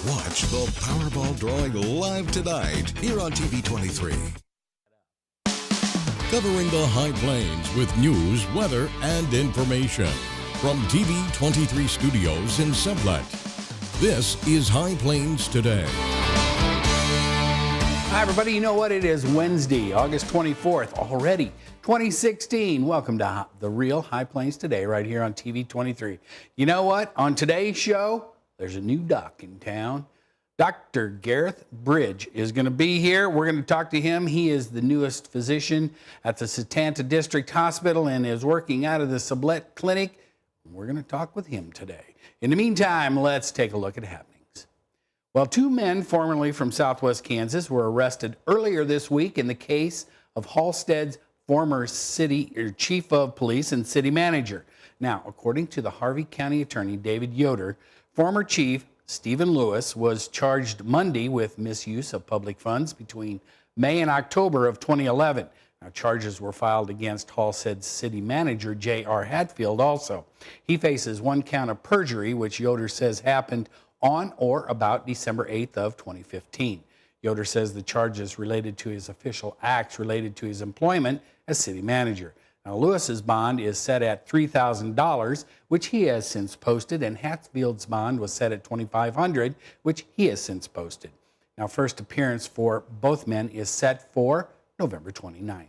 Watch the Powerball drawing live tonight here on TV 23. Covering the High Plains with news, weather, and information. From TV 23 studios in Sublette, this is High Plains Today. Hi, everybody. You know what? It is Wednesday, August 24th, already 2016. Welcome to the real High Plains Today right here on TV 23. You know what? On today's show, there's a new doc in town. Dr. Gareth Bridge is going to be here. We're going to talk to him. He is the newest physician at the Setanta District Hospital and is working out of the Sublette Clinic. We're going to talk with him today. In the meantime, let's take a look at happenings. Well, two men formerly from Southwest Kansas were arrested earlier this week in the case of Halstead's former chief of police and city manager. Now, according to the Harvey County Attorney David Yoder, former chief Stephen Lewis was charged Monday with misuse of public funds between May and October of 2011. Now, charges were filed against Halstead's city manager, J.R. Hatfield, also. He faces one count of perjury, which Yoder says happened on or about December 8th of 2015. Yoder says the charges related to his official acts related to his employment as city manager. Now, Lewis's bond is set at $3,000, which he has since posted, and Hatfield's bond was set at $2,500, which he has since posted. Now, first appearance for both men is set for November 29th.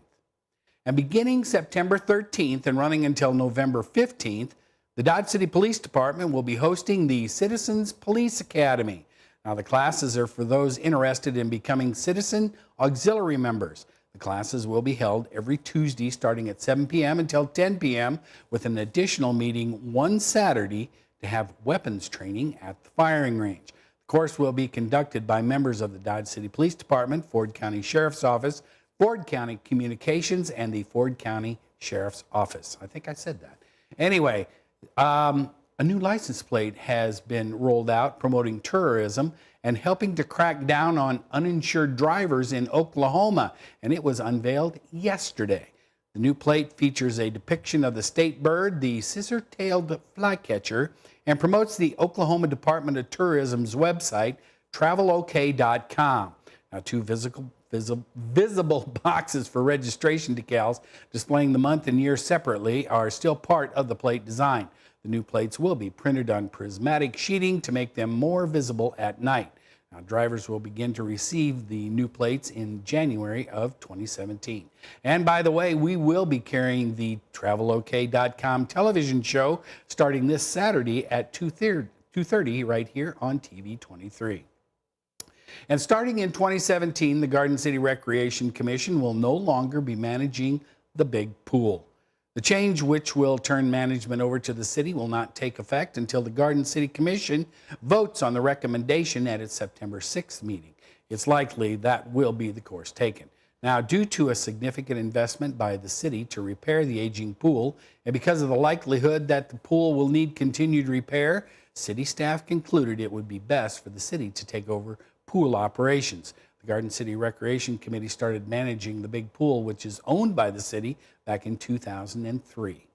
And beginning September 13th and running until November 15th, the Dodge City Police Department will be hosting the Citizens Police Academy. Now, the classes are for those interested in becoming citizen auxiliary members. The classes will be held every Tuesday starting at 7 p.m. until 10 p.m. with an additional meeting one Saturday to have weapons training at the firing range. The course will be conducted by members of the Dodge City Police Department, Ford County Sheriff's Office, Ford County Communications, and the Ford County Sheriff's Office. I think I said that. Anyway, a new license plate has been rolled out promoting tourism and helping to crack down on uninsured drivers in Oklahoma, and it was unveiled yesterday. The new plate features a depiction of the state bird, the scissor-tailed flycatcher, and promotes the Oklahoma Department of Tourism's website, travelok.com. Now, two visible boxes for registration decals displaying the month and year separately are still part of the plate design. The new plates will be printed on prismatic sheeting to make them more visible at night. Now, drivers will begin to receive the new plates in January of 2017. And by the way, we will be carrying the travelok.com television show starting this Saturday at 2:30 right here on TV 23. And starting in 2017, the Garden City Recreation Commission will no longer be managing the big pool. The change, which will turn management over to the city, will not take effect until the Garden City Commission votes on the recommendation at its September 6th meeting. It's likely that will be the course taken. Now, due to a significant investment by the city to repair the aging pool, and because of the likelihood that the pool will need continued repair, city staff concluded it would be best for the city to take over pool operations. The Garden City Recreation Committee started managing the big pool, which is owned by the city, back in 2003.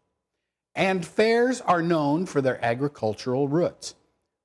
And fairs are known for their agricultural roots.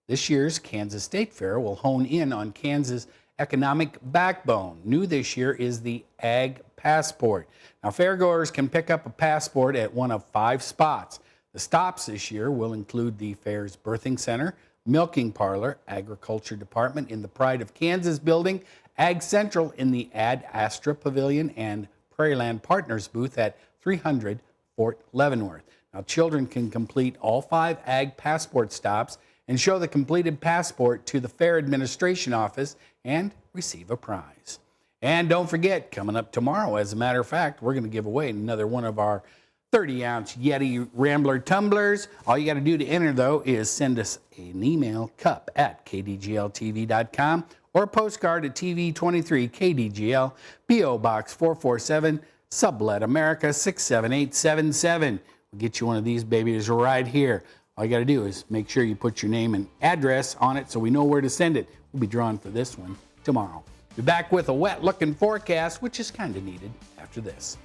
This year's Kansas State Fair will hone in on Kansas' economic backbone. New this year is the Ag Passport. Now, fairgoers can pick up a passport at one of 5 spots. The stops this year will include the fair's birthing center, milking parlor, agriculture department in the Pride of Kansas building, Ag Central in the Ad Astra Pavilion, and Prairieland Partners booth at 300 Fort Leavenworth. Now, children can complete all 5 Ag Passport stops and show the completed passport to the Fair Administration Office and receive a prize. And don't forget, coming up tomorrow, as a matter of fact, we're going to give away another one of our 30-ounce Yeti Rambler tumblers. All you got to do to enter, though, is send us an email, cup@kdgltv.com, or a postcard at TV 23 KDGL, P.O. Box 447, Sublette, America 67877. We'll get you one of these babies right here. All you got to do is make sure you put your name and address on it so we know where to send it. We'll be drawing for this one tomorrow. Be back with a wet-looking forecast, which is kind of needed after this.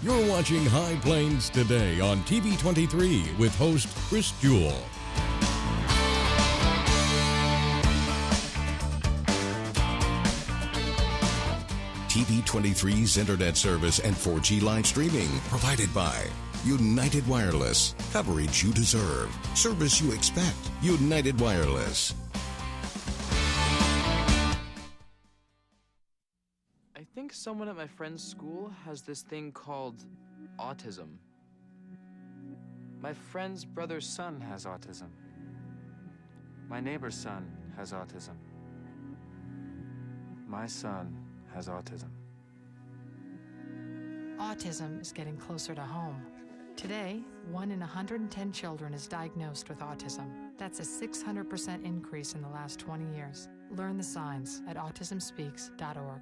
You're watching High Plains Today on TV 23 with host Chris Jewell. TV 23's internet service and 4G live streaming provided by United Wireless. Coverage you deserve. Service you expect. United Wireless. I think someone at my friend's school has this thing called autism. My friend's brother's son has autism. My neighbor's son has autism. My son has autism. Autism is getting closer to home. Today, 1 in 110 children is diagnosed with autism. That's a 600% increase in the last 20 years. Learn the signs at autismspeaks.org.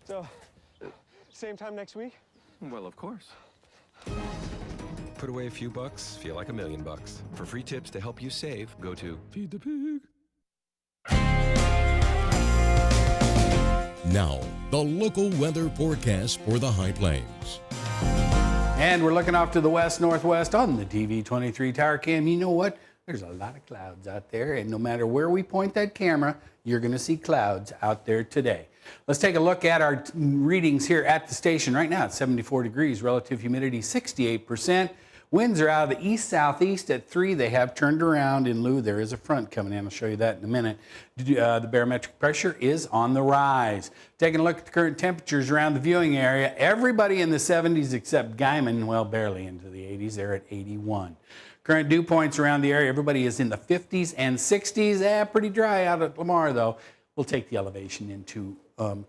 So, same time next week? Well, of course. Put away a few bucks, feel like $1 million. For free tips to help you save, go to Feed the Pig. Now, the local weather forecast for the High Plains. And we're looking off to the west-northwest on the TV 23 tower cam. You know what? There's a lot of clouds out there, and no matter where we point that camera, you're going to see clouds out there today. Let's take a look at our readings here at the station. Right now it's 74 degrees, relative humidity 68%. Winds are out of the east-southeast at 3. They have turned around in lieu. There is a front coming in. I'll show you that in a minute. The barometric pressure is on the rise. Taking a look at the current temperatures around the viewing area, everybody in the 70s except Guyman, well, barely into the 80s. They're at 81. Current dew points around the area, everybody is in the 50s and 60s. Pretty dry out at Lamar, though. We'll take the elevation into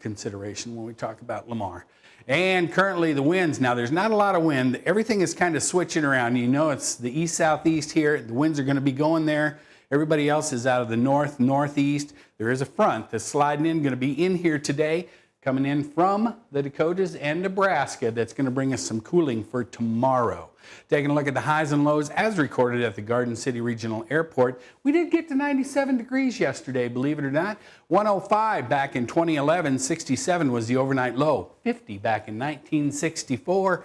consideration when we talk about Lamar. And currently the winds, now there's not a lot of wind. Everything is kind of switching around. You know, it's the east-southeast here. The winds are going to be going there. Everybody else is out of the north-northeast. There is a front that's sliding in, going to be in here today, coming in from the Dakotas and Nebraska. That's going to bring us some cooling for tomorrow. Taking a look at the highs and lows as recorded at the Garden City Regional Airport. We did get to 97 degrees yesterday, believe it or not. 105 back in 2011, 67 was the overnight low, 50 back in 1964.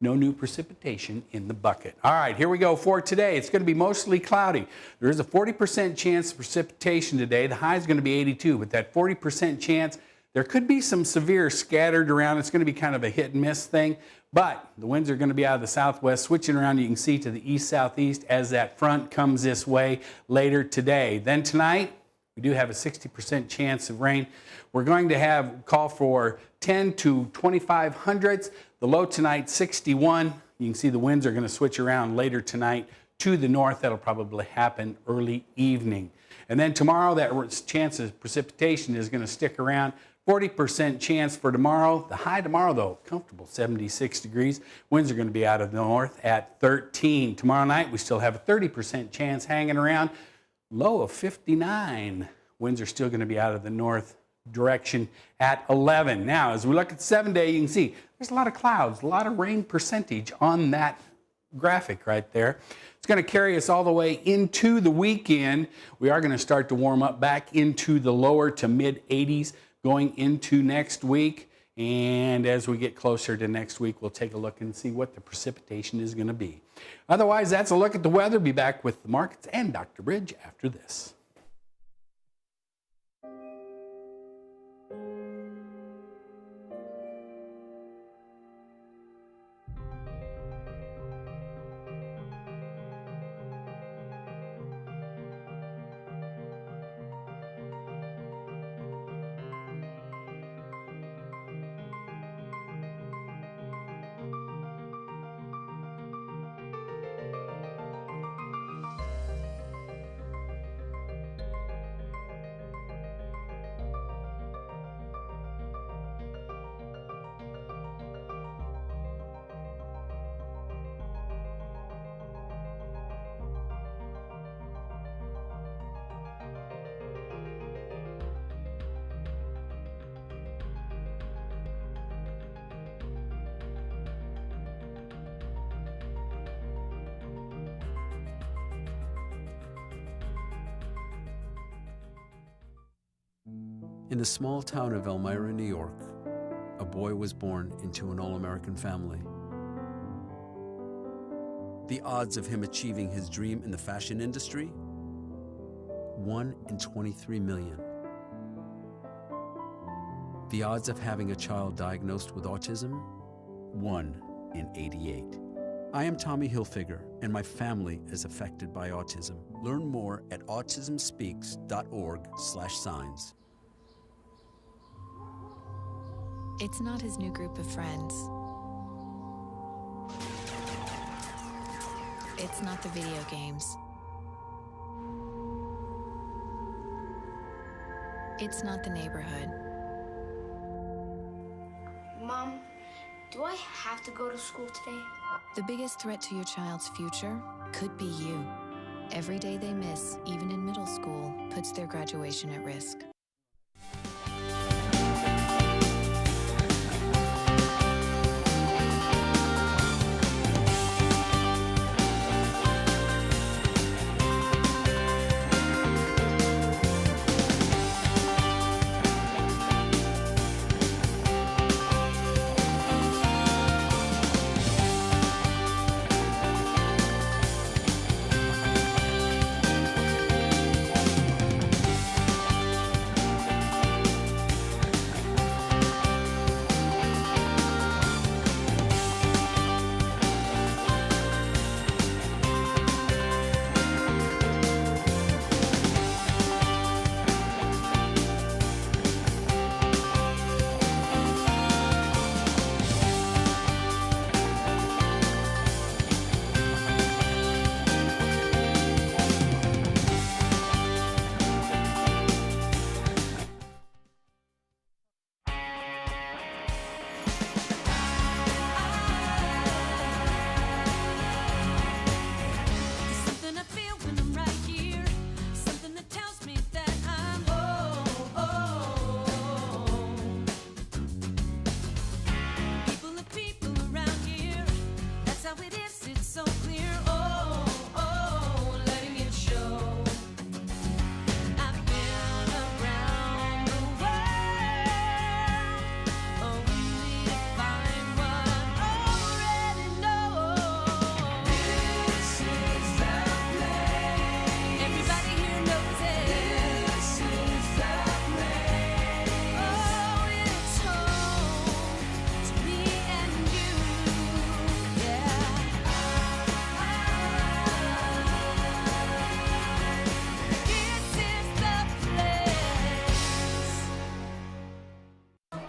No new precipitation in the bucket. All right, here we go for today. It's going to be mostly cloudy. There is a 40% chance of precipitation today. The high is going to be 82, but that 40% chance, there could be some severe scattered around. It's going to be kind of a hit and miss thing, but the winds are going to be out of the southwest, switching around, you can see, to the east-southeast as that front comes this way later today. Then tonight, we do have a 60% chance of rain. We're going to call for 10 to 25 hundredths. The low tonight, 61. You can see the winds are going to switch around later tonight to the north. That'll probably happen early evening. And then tomorrow, that chance of precipitation is going to stick around. 40% chance for tomorrow. The high tomorrow, though, comfortable, 76 degrees. Winds are going to be out of the north at 13. Tomorrow night, we still have a 30% chance hanging around. Low of 59. Winds are still going to be out of the north direction at 11. Now, as we look at the 7-day, you can see there's a lot of clouds, a lot of rain percentage on that graphic right there. It's going to carry us all the way into the weekend. We are going to start to warm up back into the lower to mid 80s. going into next week. And as we get closer to next week, we'll take a look and see what the precipitation is going to be. Otherwise, that's a look at the weather. Be back with the markets and Dr. Bridge after this. In the small town of Elmira, New York, a boy was born into an all-American family. The odds of him achieving his dream in the fashion industry? 1 in 23 million. The odds of having a child diagnosed with autism? 1 in 88. I am Tommy Hilfiger, and my family is affected by autism. Learn more at autismspeaks.org/signs. It's not his new group of friends. It's not the video games. It's not the neighborhood. Mom, do I have to go to school today? The biggest threat to your child's future could be you. Every day they miss, even in middle school, puts their graduation at risk.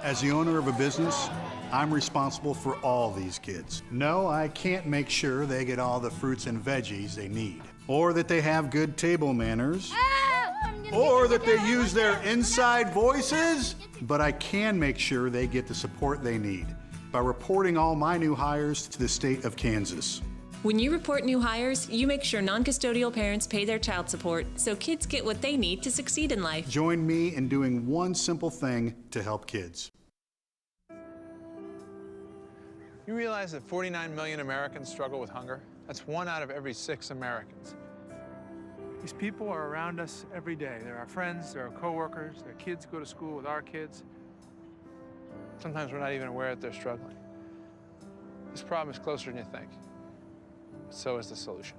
As the owner of a business, I'm responsible for all these kids. No, I can't make sure they get all the fruits and veggies they need, or that they have good table manners, or that they use their inside voices, but I can make sure they get the support they need by reporting all my new hires to the state of Kansas. When you report new hires, you make sure non-custodial parents pay their child support so kids get what they need to succeed in life. Join me in doing one simple thing to help kids. You realize that 49 million Americans struggle with hunger? That's 1 out of every 6 Americans. These people are around us every day. They're our friends, they're our coworkers, their kids go to school with our kids. Sometimes we're not even aware that they're struggling. This problem is closer than you think. So is the solution.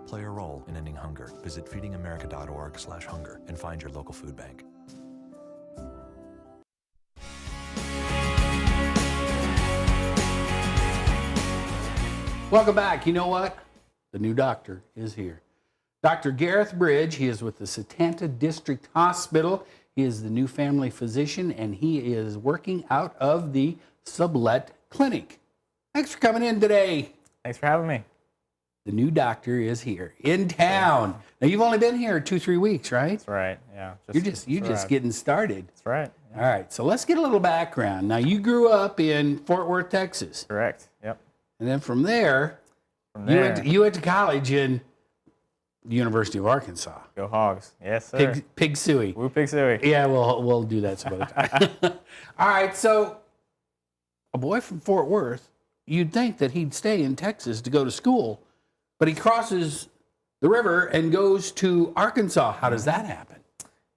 Play a role in ending hunger. Visit feedingamerica.org/hunger and find your local food bank. Welcome back. You know what? The new doctor is here. Dr. Gareth Bridge, he is with the Satanta District Hospital. He is the new family physician, and he is working out of the Sublet Clinic. Thanks for coming in today. Thanks for having me. The new doctor is here in town. Now, you've only been here 2-3 weeks, right? That's right, yeah. You're just getting started. That's right. Yeah. All right, so let's get a little background. Now, you grew up in Fort Worth, Texas. Correct, yep. And then from there, you went to college in the University of Arkansas. Go Hogs. Yes, sir. Pig suey. Woo pig suey. Yeah, we'll do that some other time. All right, so a boy from Fort Worth, you'd think that he'd stay in Texas to go to school, but he crosses the river and goes to Arkansas. How does that happen?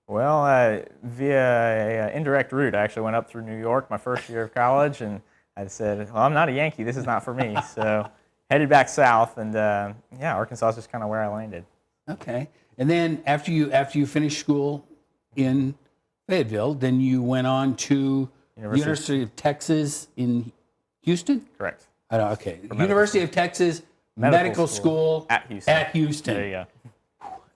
Well, via an indirect route. I actually went up through New York my first year of college, and I said, well, I'm not a Yankee. This is not for me. So headed back south, and yeah, Arkansas is just kind of where I landed. Okay. And then after you finished school in Fayetteville, then you went on to University of Texas in Houston? Correct. Okay. University of Texas Medical School at Houston. At Houston. There you go.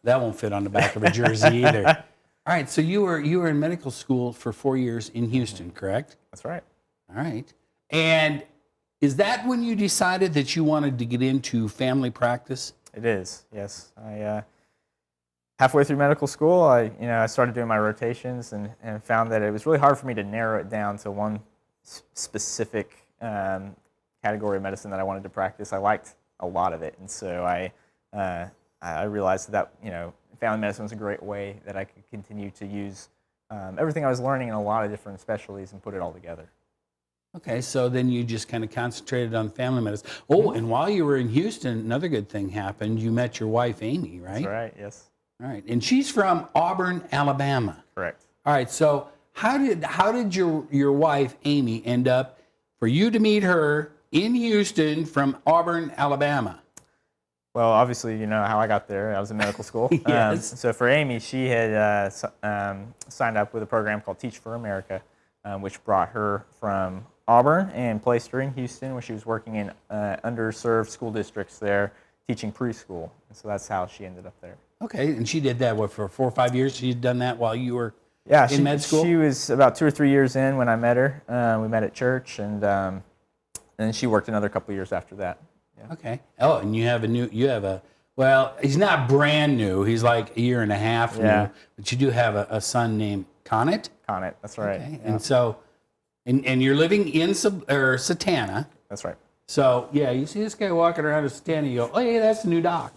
That won't fit on the back of a jersey either. All right. So you were in medical school for 4 years in Houston, correct? That's right. All right. And is that when you decided that you wanted to get into family practice? It is, yes. I halfway through medical school, I started doing my rotations and found that it was really hard for me to narrow it down to one specific category of medicine that I wanted to practice. I liked a lot of it, and so I realized that family medicine was a great way that I could continue to use everything I was learning in a lot of different specialties and put it all together. Okay, so then you just kind of concentrated on family medicine. Oh, and while you were in Houston, another good thing happened. You met your wife, Amy, right? That's right, yes. All right, and she's from Auburn, Alabama. Correct. All right, so how did your wife, Amy, end up for you to meet her in Houston from Auburn, Alabama? Well, obviously, you know how I got there. I was in medical school. Yes. So for Amy, she had signed up with a program called Teach for America, which brought her from Auburn and placed her in Houston, where she was working in underserved school districts there, teaching preschool. And so that's how she ended up there. Okay, and she did that, for 4 or 5 years? She'd done that while you were in med school? She was about 2 or 3 years in when I met her. We met at church, and then she worked another couple of years after that. Yeah. Okay. Oh, and you have well, he's not brand new. He's like a year and a half new, but you do have a son named Connett? Connett, that's right. Okay. Yeah. And so, and you're living in Satana. That's right. So, yeah, you see this guy walking around in Satana, you go, oh, yeah, that's the new doc.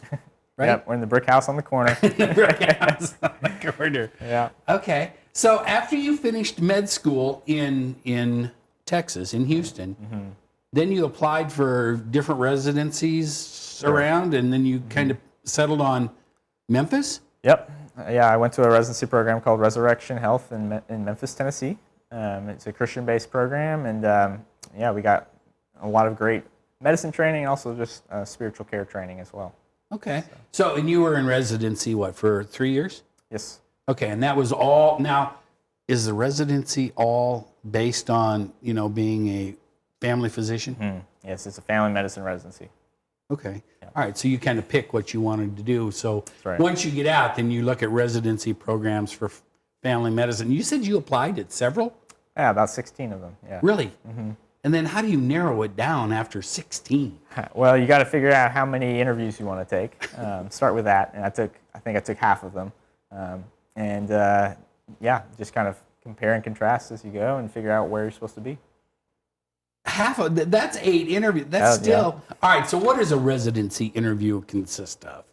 Right? Yep, we're in the brick house on the corner. The brick house on the corner. Yeah. Okay. So after you finished med school in Texas, in Houston, then you applied for different residencies around, and then you kind of settled on Memphis? Yep. Yeah, I went to a residency program called Resurrection Health in Memphis, Tennessee. It's a Christian-based program, and yeah, we got a lot of great medicine training and also just spiritual care training as well. Okay. So, and you were in residency, what, for 3 years? Yes. Okay, and that was all. Now, is the residency all based on, being a family physician? Yes, it's a family medicine residency. Okay. Yeah. All right, so you kind of pick what you wanted to do. So once you get out, then you look at residency programs for family medicine. You said you applied at several? Yeah, about 16 of them, yeah. Really? And then how do you narrow it down after 16? Well, you got to figure out how many interviews you want to take. Start with that, and I think I took half of them. Yeah, just kind of compare and contrast as you go and figure out where you're supposed to be. That's 8 interviews. That's still... Yeah. All right, so what does a residency interview consist of?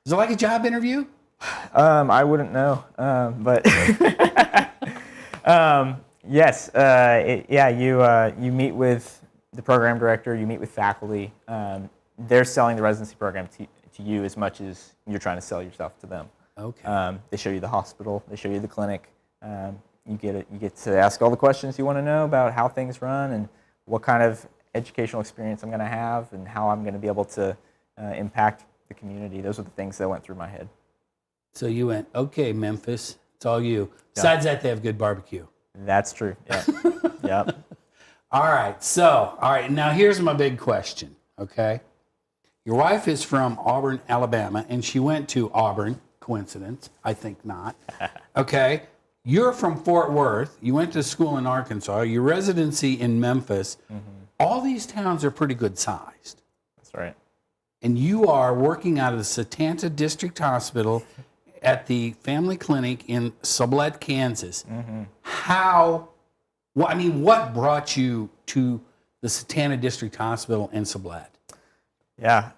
Is it like a job interview? I wouldn't know, but... Yes, you meet with the program director, you meet with faculty. They're selling the residency program to you as much as you're trying to sell yourself to them. Okay. They show you the hospital. They show you the clinic. You get to ask all the questions you want to know about how things run and what kind of educational experience I'm going to have and how I'm going to be able to impact the community. Those are the things that went through my head. So you went, okay, Memphis, it's all you. Besides that, they have good barbecue. That's true. Yeah. Yep. All right. Now here's my big question. Okay. Your wife is from Auburn, Alabama, and she went to Auburn. Coincidence? I think not. Okay. You're from Fort Worth. You went to school in Arkansas. Your residency in Memphis. Mm-hmm. All these towns are pretty good sized. That's right. And you are working out of the Satanta District Hospital at the family clinic in Sublette, Kansas. Mm-hmm. What brought you to the Satanta District Hospital in Sublette? Yeah.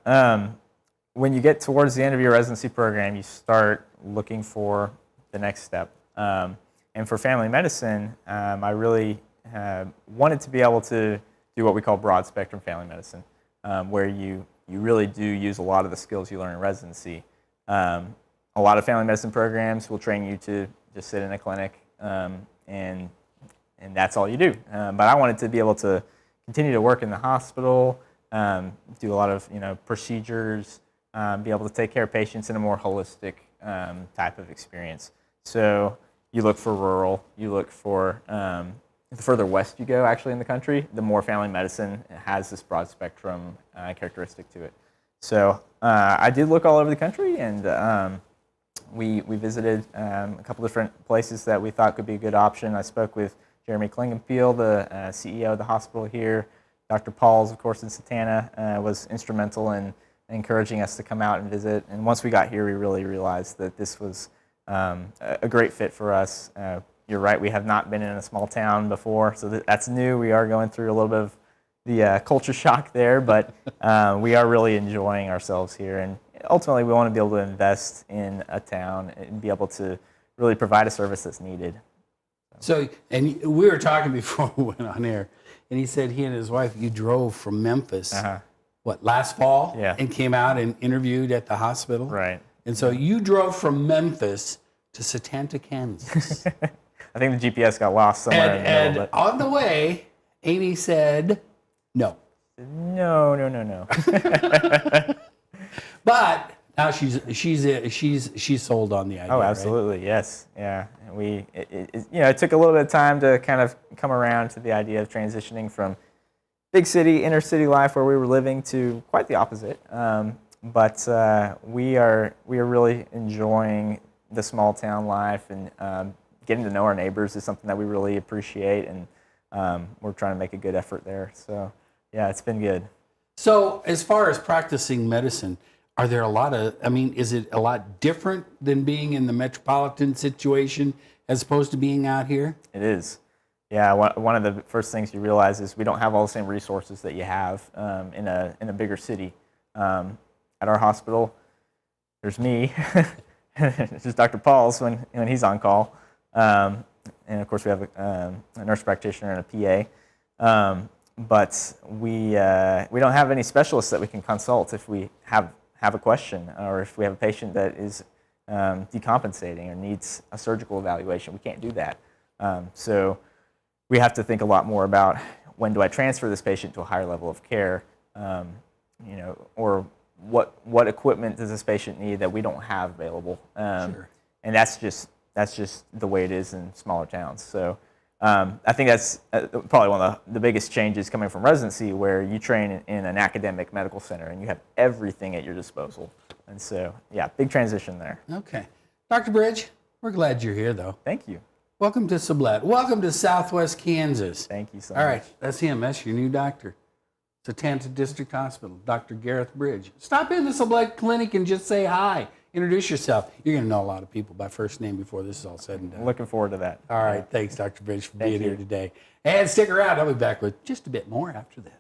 When you get towards the end of your residency program, you start looking for the next step. And for family medicine, I really wanted to be able to do what we call broad spectrum family medicine, where you really do use a lot of the skills you learn in residency. A lot of family medicine programs will train you to just sit in a clinic and that's all you do. But I wanted to be able to continue to work in the hospital, do a lot of procedures, be able to take care of patients in a more holistic type of experience. So you look for rural, you look for the further west you go actually in the country, the more family medicine has this broad spectrum characteristic to it. So I did look all over the country, and we visited a couple different places that we thought could be a good option. I spoke with Jeremy Klingenpeel, the CEO of the hospital here. Dr. Pauls, of course, in Satanta, was instrumental in encouraging us to come out and visit. And once we got here, we really realized that this was a great fit for us. You're right, we have not been in a small town before, so that's new. We are going through a little bit of the culture shock there, but we are really enjoying ourselves here. And ultimately, we want to be able to invest in a town and be able to really provide a service that's needed. So, and we were talking before we went on air, and he said he and his wife, you drove from Memphis, last fall? Yeah. And came out and interviewed at the hospital? Right. And so you drove from Memphis to Satanta, Kansas. I think the GPS got lost somewhere in the middle. And on the way, Amy said, no. No. But now she's sold on the idea. Oh, absolutely, right? Yes, yeah. It took a little bit of time to kind of come around to the idea of transitioning from big city, inner city life where we were living to quite the opposite. But we are really enjoying the small town life, and getting to know our neighbors is something that we really appreciate, and we're trying to make a good effort there. So yeah, it's been good. So as far as practicing medicine, are there is it a lot different than being in the metropolitan situation as opposed to being out here? It is. Yeah, one of the first things you realize is we don't have all the same resources that you have in a bigger city. At our hospital, there's me, there's Dr. Pauls when he's on call, and of course we have a nurse practitioner and a PA. But we don't have any specialists that we can consult if we have a question, or if we have a patient that is decompensating or needs a surgical evaluation. We can't do that. So we have to think a lot more about when do I transfer this patient to a higher level of care, or what equipment does this patient need that we don't have available. Sure. And that's just the way it is in smaller towns. So I think that's probably one of the biggest changes coming from residency, where you train in an academic medical center and you have everything at your disposal. And so, yeah, big transition there. Okay. Dr. Bridge, we're glad you're here, though. Thank you. Welcome to Sublette. Welcome to Southwest Kansas. Thank you so much. All right, that's him. That's your new doctor. Satanta District Hospital, Dr. Gareth Bridge. Stop in the Sublette Clinic and just say hi. Introduce yourself. You're going to know a lot of people by first name before this is all said and done. Looking forward to that. All right. Thanks, Dr. Bridge, for being here today. And stick around. I'll be back with just a bit more after this.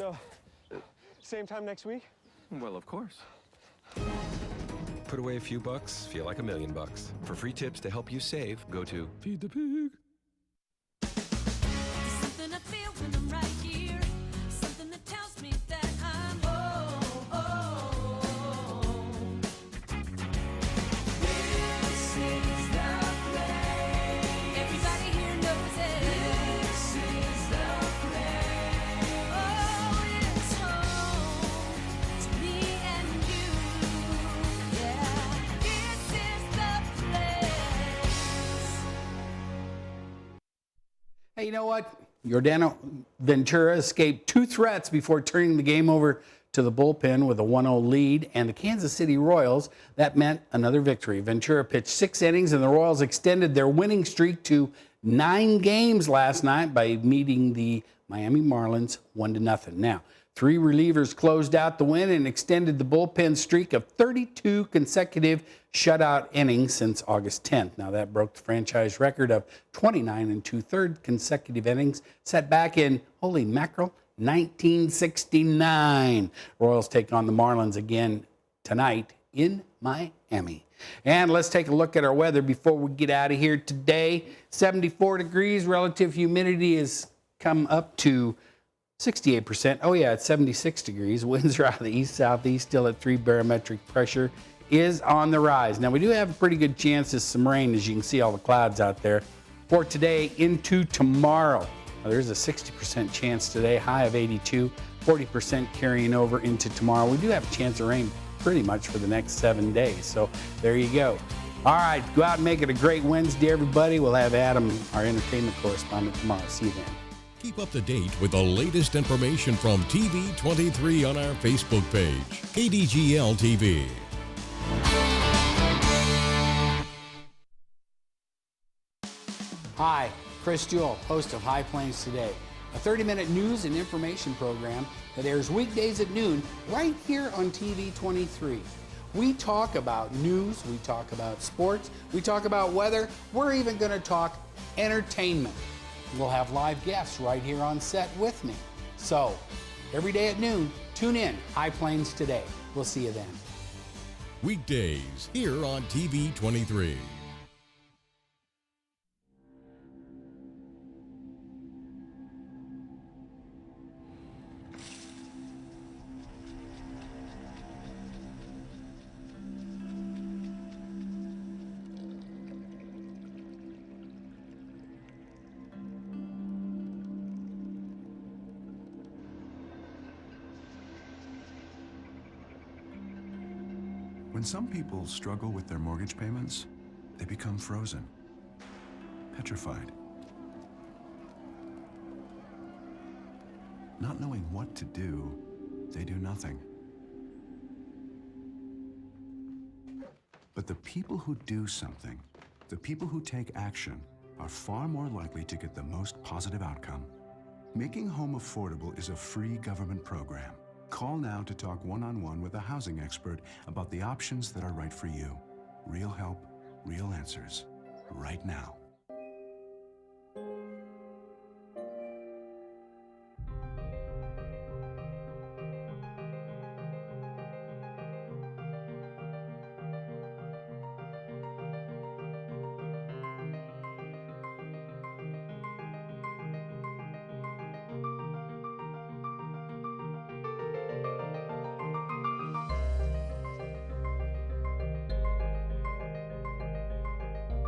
So, same time next week? Well, of course. Put away a few bucks, feel like $1 million. For free tips to help you save, go to Feed the Pig. Something I feel when I'm right here. Something that tells me that I'm home. This is the place. Everybody here knows it. This is the place. Oh, it's home to me and you. Yeah, this is the place. Hey, you know what? Yordano Ventura escaped 2 threats before turning the game over to the bullpen with a 1-0 lead, and the Kansas City Royals, that meant another victory. Ventura pitched 6 innings, and the Royals extended their winning streak to 9 games last night by meeting the Miami Marlins 1-0. Now, 3 relievers closed out the win and extended the bullpen streak of 32 consecutive shutout innings since August 10th. Now, that broke the franchise record of 29 2/3 consecutive innings set back in, holy mackerel, 1969. Royals take on the Marlins again tonight in Miami. And let's take a look at our weather before we get out of here today. 74 degrees, relative humidity has come up to 68%. Oh yeah, it's 76 degrees. Winds are out of the east-southeast, still at 3. Barometric pressure is on the rise. Now, we do have a pretty good chance of some rain, as you can see all the clouds out there, for today into tomorrow. Now, there's a 60% chance today, high of 82, 40% carrying over into tomorrow. We do have a chance of rain pretty much for the next 7 days. So there you go. All right, go out and make it a great Wednesday, everybody. We'll have Adam, our entertainment correspondent, tomorrow. See you then. Keep up to date with the latest information from TV23 on our Facebook page, KDGLTV. Hi, Chris Jewell, host of High Plains Today, a 30-minute news and information program that airs weekdays at noon right here on TV23. We talk about news, we talk about sports, we talk about weather, we're even going to talk entertainment. We'll have live guests right here on set with me. So, every day at noon, tune in, High Plains Today. We'll see you then. Weekdays here on TV23. When some people struggle with their mortgage payments, they become frozen, petrified. Not knowing what to do, they do nothing. But the people who do something, the people who take action, are far more likely to get the most positive outcome. Making home affordable is a free government program. Call now to talk one-on-one with a housing expert about the options that are right for you. Real help, real answers, right now.